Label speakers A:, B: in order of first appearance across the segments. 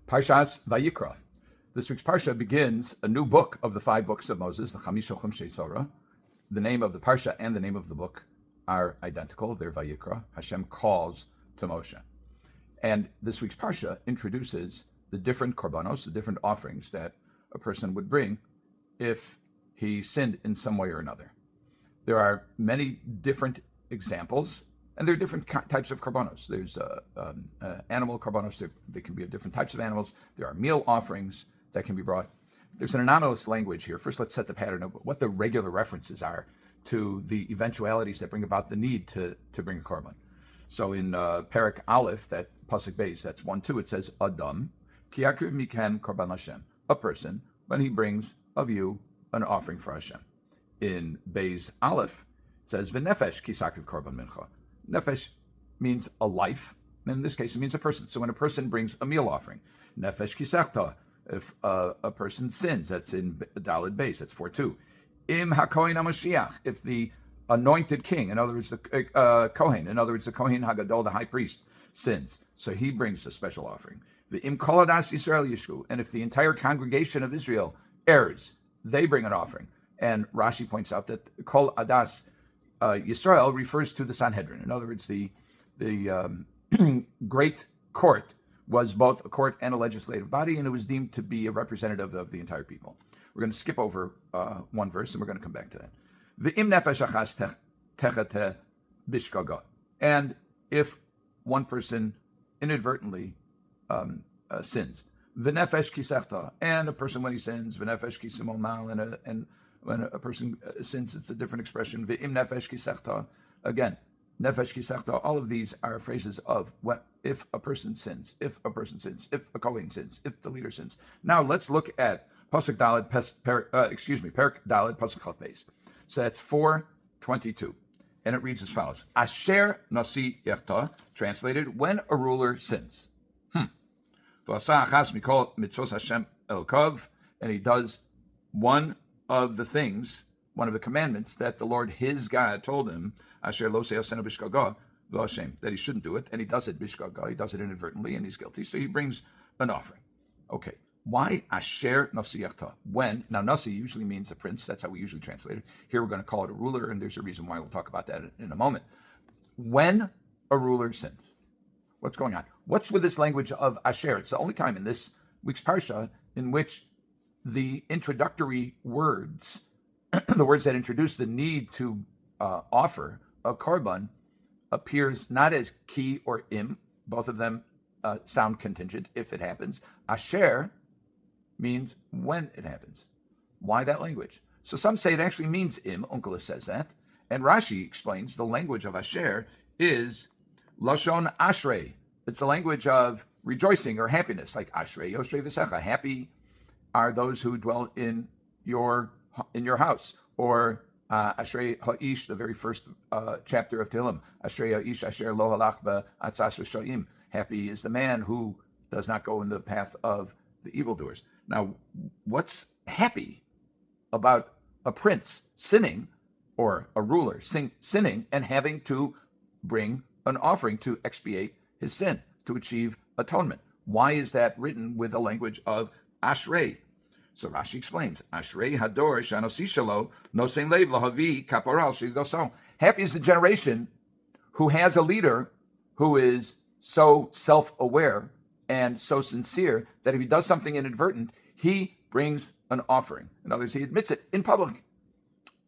A: Parshas Vayikra. This week's Parsha begins a new book of the 5 books of Moses, the Chamisha Chumshei Torah. The name of the Parsha and the name of the book are identical. They're Vayikra. Hashem calls to Moshe. And this week's Parsha introduces the different korbanos, the different offerings that a person would bring if he sinned in some way or another. There are many different examples, and there are different types of korbanos. There's animal korbanos. There can be different types of animals. There are meal offerings that can be brought. There's an anomalous language here. First, let's set the pattern of what the regular references are to the eventualities that bring about the need to bring a korban. So in Perek Aleph, that Pasuk Beis, that's 1-2, it says, Adam, ki yakriv mikem korban Hashem, a person, when he brings of you an offering for Hashem. In Beis Aleph, it says, v'nefesh ki sakriv korban mincha. Nefesh means a life. In this case, it means a person. So when a person brings a meal offering, nefesh kisechta, if a person sins, that's in Daled Beis, that's 4-2. Im hakohen HaMashiach, if the anointed king, in other words, the Kohen, in other words, the Kohen Hagadol, the high priest, sins, so he brings a special offering. The Im kol adas Yisrael yishku, and if the entire congregation of Israel errs, they bring an offering. And Rashi points out that kol adas Yisrael refers to the Sanhedrin. In other words, the great court was both a court and a legislative body, and it was deemed to be a representative of the entire people. We're going to skip over one verse, and we're going to come back to that. V'im nefesh achas techete bishkaga. And if one person inadvertently sins, v'nefesh kisechta, and a person when he sins, v'nefesh kisimol mal, and when a person sins, it's a different expression. V'im nefesh kisechta. Again, nefesh kisechta. All of these are phrases of what if a person sins, if a Kohen sins, if the leader sins. Now let's look at Pasuk Daled, Perek Daled, Pasuk Chaf Beis. So that's 4:22, and it reads as follows: Asher nasi yechta, translated, when a ruler sins. V'asa achas mikol mitzvos Hashem elkov, and he does one of the things, one of the commandments that the Lord his God told him, Asher lo se'asenu bishkaga v'ashem, that he shouldn't do it, and he does it bishkaga, he does it inadvertently, and he's guilty, so he brings an offering. Okay. Why Asher Nasi Yachta? When? Now, Nasi usually means a prince. That's how we usually translate it. Here we're going to call it a ruler, and there's a reason why. We'll talk about that in a moment. When a ruler sins, what's going on? What's with this language of Asher? It's the only time in this week's Parsha in which the introductory words, the words that introduce the need to offer a korban, appears not as ki or im. Both of them sound contingent if it happens. Asher means when it happens. Why that language? So some say it actually means im. Onkelos says that. And Rashi explains the language of Asher is Lashon Ashrei. It's a language of rejoicing or happiness, like Ashrei Yoshrei V'secha. Happy are those who dwell in your house. Or Ashrei Ha'ish, the very first chapter of Tehillim. Ashrei Ha'ish Asher Lo Halach Ba'atzas V'shoim. Happy is the man who does not go in the path of the evildoers. Now, what's happy about a prince sinning, or a ruler sinning, and having to bring an offering to expiate his sin, to achieve atonement? Why is that written with the language of Ashrei? So Rashi explains, Ashrei Hador Shanosi Shalo Nosein Lev Lahavi Kaparal Shigoso. Happy is the generation who has a leader who is so self-aware and so sincere that if he does something inadvertent, he brings an offering. In other words, he admits it in public.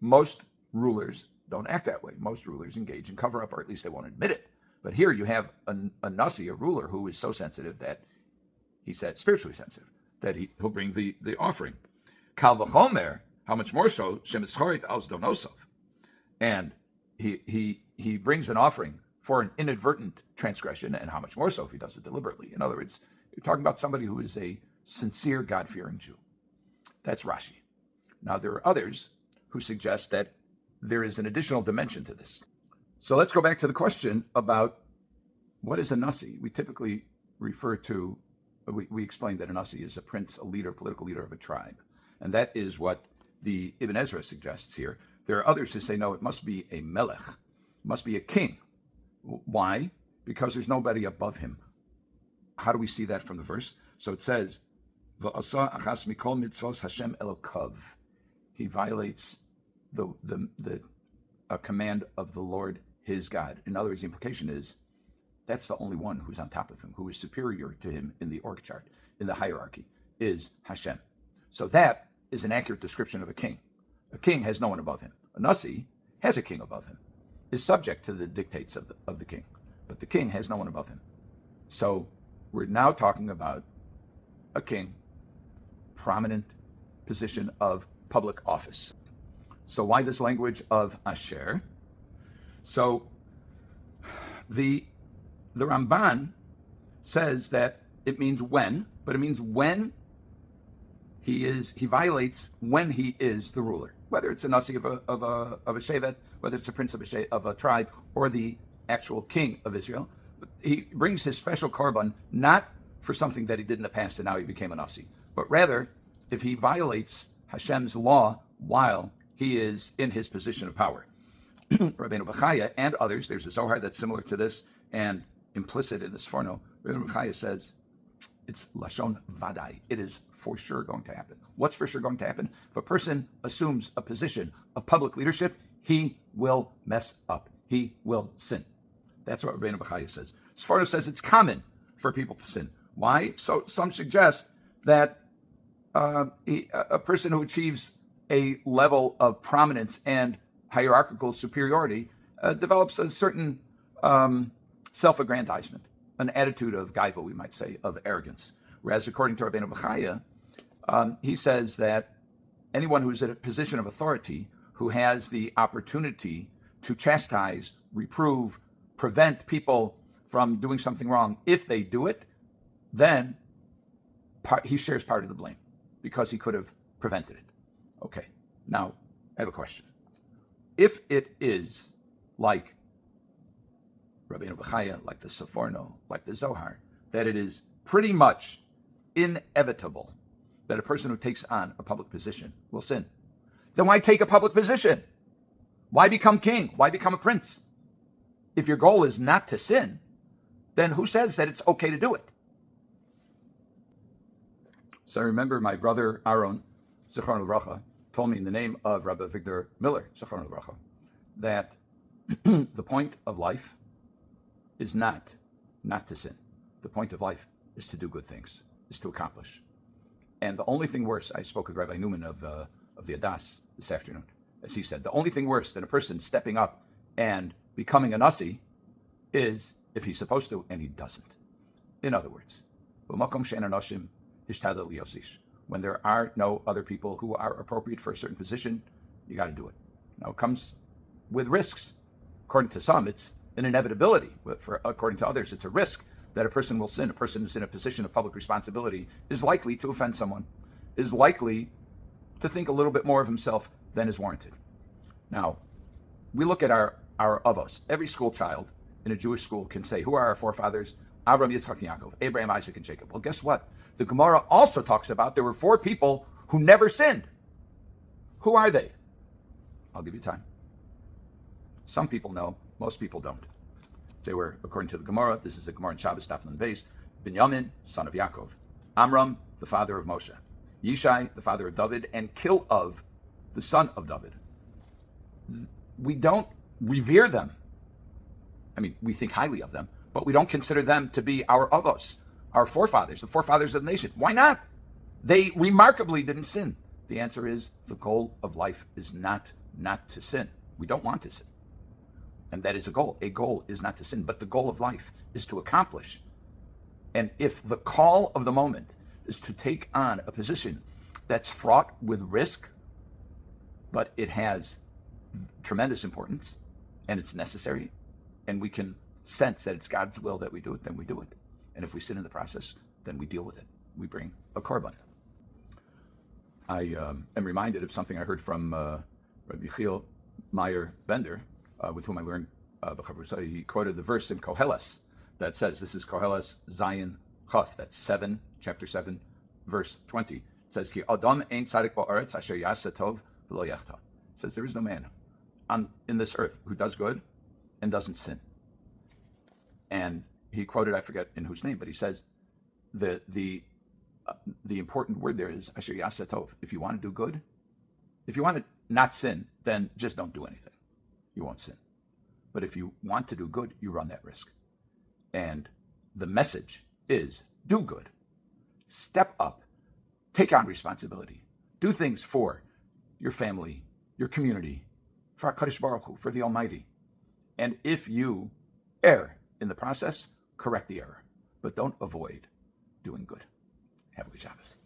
A: Most rulers don't act that way. Most rulers engage in cover-up, or at least they won't admit it. But here you have a nasi, a ruler, who is so sensitive that he said, spiritually sensitive, that he'll bring the offering. Kal v'chomer, how much more so, shemischorit als donosov. And he brings an offering for an inadvertent transgression, and how much more so if he does it deliberately. In other words, you're talking about somebody who is a sincere, God-fearing Jew. That's Rashi. Now, there are others who suggest that there is an additional dimension to this. So let's go back to the question about what is a nasi. We typically refer to, we explain that a nasi is a prince, a leader, political leader of a tribe. And that is what the Ibn Ezra suggests here. There are others who say, no, it must be a melech, it must be a king. Why? Because there's nobody above him. how do we see that from the verse? So it says, "V'asa achas mikol mitzvos Hashem Elokov." He violates a command of the Lord his God. In other words, the implication is that's the only one who's on top of him, who is superior to him in the org chart, in the hierarchy, is Hashem. So that is an accurate description of a king. A king has no one above him. A nasi has a king above him, is subject to the dictates of the king, but the king has no one above him. So we're now talking about a king, prominent position of public office. So why this language of Asher? So the Ramban says that it means when, but it means when he violates when he is the ruler, whether it's a nasi of a shevet, whether it's a prince of a tribe, or the actual king of Israel. He brings his special korban not for something that he did in the past and now he became a nasi, but rather if he violates Hashem's law while he is in his position of power. Rabbeinu B'chayeh and others, there's a Zohar that's similar to this, and implicit in the Seforno, Rabbeinu B'chayeh says, it's Lashon Vadai. It is for sure going to happen. What's for sure going to happen? If a person assumes a position of public leadership, he will mess up. He will sin. That's what Rabbeinu B'chayeh says. Seforno says it's common for people to sin. Why? So some suggest that a person who achieves a level of prominence and hierarchical superiority develops a certain self-aggrandizement, an attitude of gaiva, we might say, of arrogance. Whereas according to Rabbeinu B'chayeh, he says that anyone who's in a position of authority, who has the opportunity to chastise, reprove, prevent people from doing something wrong, if they do it, then he shares part of the blame because he could have prevented it. Okay, now I have a question. If it is like Rabbeinu B'chayeh, like the Seforno, like the Zohar, that it is pretty much inevitable that a person who takes on a public position will sin, then why take a public position? Why become king? Why become a prince? If your goal is not to sin, then who says that it's okay to do it? So I remember my brother Aaron, Seforno, told me in the name of Rabbi Victor Miller, Seforno, that the point of life is not to sin. The point of life is to do good things, is to accomplish. And the only thing worse, I spoke with Rabbi Newman of the Adas this afternoon, as he said, the only thing worse than a person stepping up and becoming a nasi is if he's supposed to and he doesn't. In other words, when there are no other people who are appropriate for a certain position, you got to do it. Now it comes with risks. According to some, it's an inevitability. According to others, it's a risk that a person will sin. A person who's in a position of public responsibility is likely to offend someone, is likely to think a little bit more of himself than is warranted. Now, we look at our avos. Every school child in a Jewish school can say, who are our forefathers? Avram, Yitzchak, and Yaakov, Abraham, Isaac, and Jacob. Well, guess what? The Gemara also talks about there were 4 people who never sinned. Who are they? I'll give you time. Some people know, most people don't. They were, according to the Gemara, this is the Gemara in Shabbos, Daf Nun Beis, Binyamin, son of Yaakov, Amram, the father of Moshe, Yishai, the father of David, and Kilov, the son of David. We don't revere them. I mean, we think highly of them, but we don't consider them to be our avos, our forefathers, the forefathers of the nation. Why not? They remarkably didn't sin. The answer is the goal of life is not to sin. We don't want to sin. And that is a goal. A goal is not to sin, but the goal of life is to accomplish. And if the call of the moment is to take on a position that's fraught with risk, but it has tremendous importance and it's necessary, and we can sense that it's God's will that we do it, then we do it. And if we sin in the process, then we deal with it. We bring a korban. I am reminded of something I heard from Rabbi Chiel Meyer Bender, with whom I learned B'chavrusa. He quoted the verse in Koheles that says, this is Koheles Zayin Chaf, that's 7, chapter 7, verse 20. It says, Ki Adam ein tzadik ba'aretz asher yasa tov v'lo yachta. It says, there is no man in this earth who does good and doesn't sin. And he quoted, I forget in whose name, but he says, the important word there is asher yaseh tov. If you want to do good, if you want to not sin, then just don't do anything. You won't sin. But if you want to do good, you run that risk. And the message is do good. Step up. Take on responsibility. Do things for your family, your community, for HaKadosh Baruch Hu, for the Almighty. And if you err in the process, correct the error. But don't avoid doing good. Have a good Shabbos.